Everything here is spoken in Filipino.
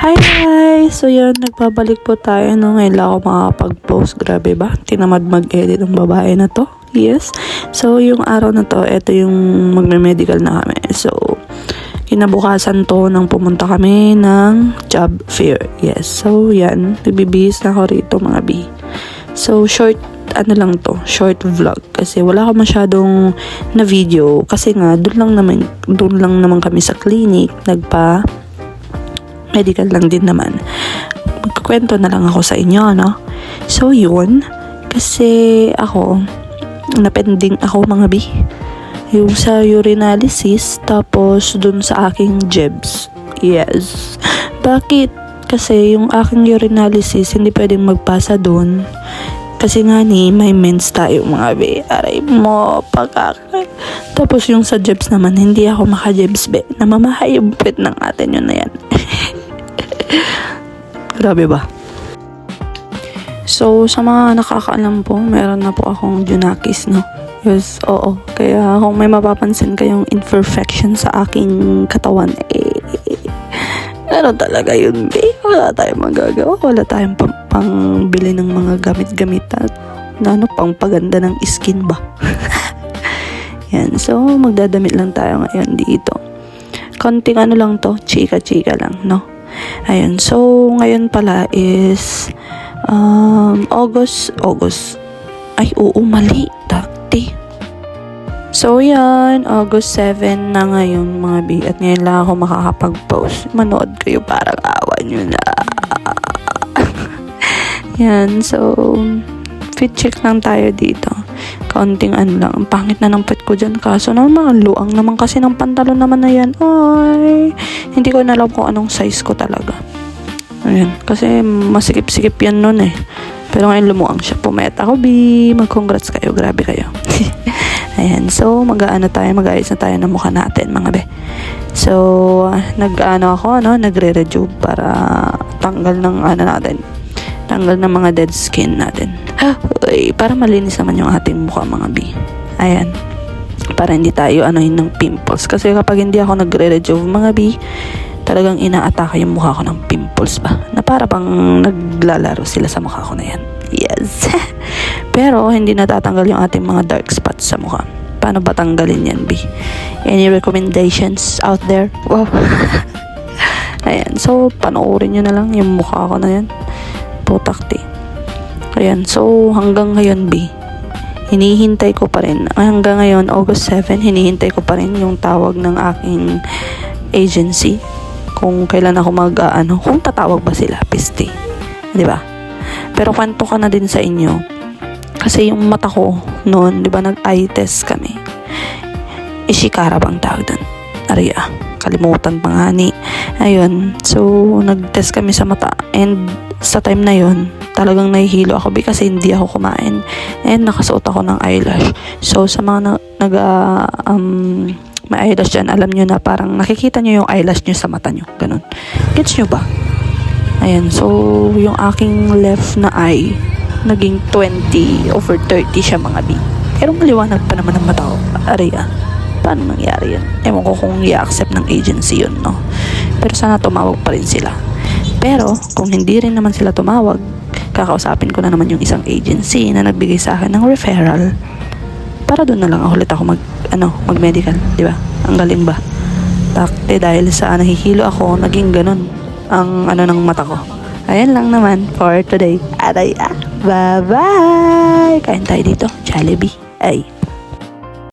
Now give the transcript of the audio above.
Hi guys! So yan, nagbabalik po tayo no. Ngayon lang ako makakapag-post. Grabe ba? Tinamad mag-edit ang babae na to. Yes. So yung araw na to, ito yung magme-medical na kami. So, kinabukasan to nang pumunta kami ng job fair. Yes. So yan, nagbibihis na ako rito mga B. So short lang short vlog kasi wala ako masyadong na video kasi nga doon lang naman kami sa clinic medical lang din naman. Magkukwento na lang ako sa inyo, no? So, yun. Kasi ako, napending ako mga B. Yung sa urinalysis, tapos dun sa aking jebs. Yes. Bakit? Kasi yung aking urinalysis, hindi pwedeng magpasa dun. Kasi nga may mens tayo mga B. Aray mo, Tapos yung sa jebs naman, hindi ako maka-jebs be. Namamahay yung pwet ng atin yun na yan. Grabe ba? So, sa mga nakakaalam po, meron na po akong Junakis, no? Yes, oo. Kaya kung may mapapansin kayong imperfection sa aking katawan, ano talaga yun, be? Wala tayong magagawa. Wala tayong pangbili ng mga gamit-gamit at pangpaganda ng skin ba? Yan. So, magdadamit lang tayo ngayon dito. Konting lang to, chika-chika lang, no? Ayun. So, ngayon pala is August. Ay, oo, mali. Takti. So, yan. August 7 na ngayon, mga B. At ngayon lang ako makakapag-post. Manood kayo, parang awa nyo na. Yan. So, fit check lang tayo dito. Kaunting lang. Ang pangit na ng pet ko dyan. Kaso naman, luang naman kasi ng pantalon naman na yan. Ay, hindi ko na alam kung anong size ko talaga. Ayan. Kasi masikip-sikip yan nun eh. Pero ngayon lumuang siya. Pumayat ako, B. Mag-congrats kayo. Grabe kayo. Ayan. So, mag-ayos na tayo ng mukha natin, mga be. So, nagre-rejuve para tanggal ng tanggal ng mga dead skin natin. Uy, para malinis naman yung ating mukha, mga B. Ayan. Para hindi tayo ng pimples. Kasi kapag hindi ako nagre-rejuve, mga B, talagang inaatake yung mukha ko ng pimples ba. Na para bang naglalaro sila sa mukha ko na yan. Yes. Pero, hindi natatanggal yung ating mga dark spots sa mukha. Paano ba tanggalin yan, B? Any recommendations out there? Wow. Ayan. So, panoorin nyo na lang yung mukha ko na yan. Putakti. Ayan. So, hanggang ngayon, B, hinihintay ko pa rin. Hanggang ngayon, August 7, hinihintay ko pa rin yung tawag ng aking agency. Kung kailan ako kung tatawag ba sila, piste. Di ba? Pero kwento ka na din sa inyo. Kasi yung mata ko noon, di ba, nag-eye test kami. Ishikara bang tawag doon? Aria. Kalimutan pa nga ni. Ayun. So, nag-test kami sa mata. And sa time na yun, talagang nahihilo ako kasi hindi ako kumain. And nakasuot ako ng eyelash. So, sa mga may eyelash dyan, alam nyo na parang nakikita nyo yung eyelash nyo sa mata nyo. Ganun. Gets nyo ba? Ayan. So, yung aking left na eye, naging 20/30 siya, mga B. Pero maliwanag pa naman ang mata ko. Aria. Paano nangyari yun? Ewan ko kung i-accept ng agency yun, no? Pero sana tumawag pa rin sila. Pero, kung hindi rin naman sila tumawag, kakausapin ko na naman yung isang agency na nagbigay sa akin ng referral para doon na lang ulit ako mag-medical, di ba? Ang galing ba? Takte, dahil sa nahihilo ako, naging ganun ang ng mata ko. Ayan lang naman for today. Aray, bye-bye! Kain tayo dito, Jollibee. Ay.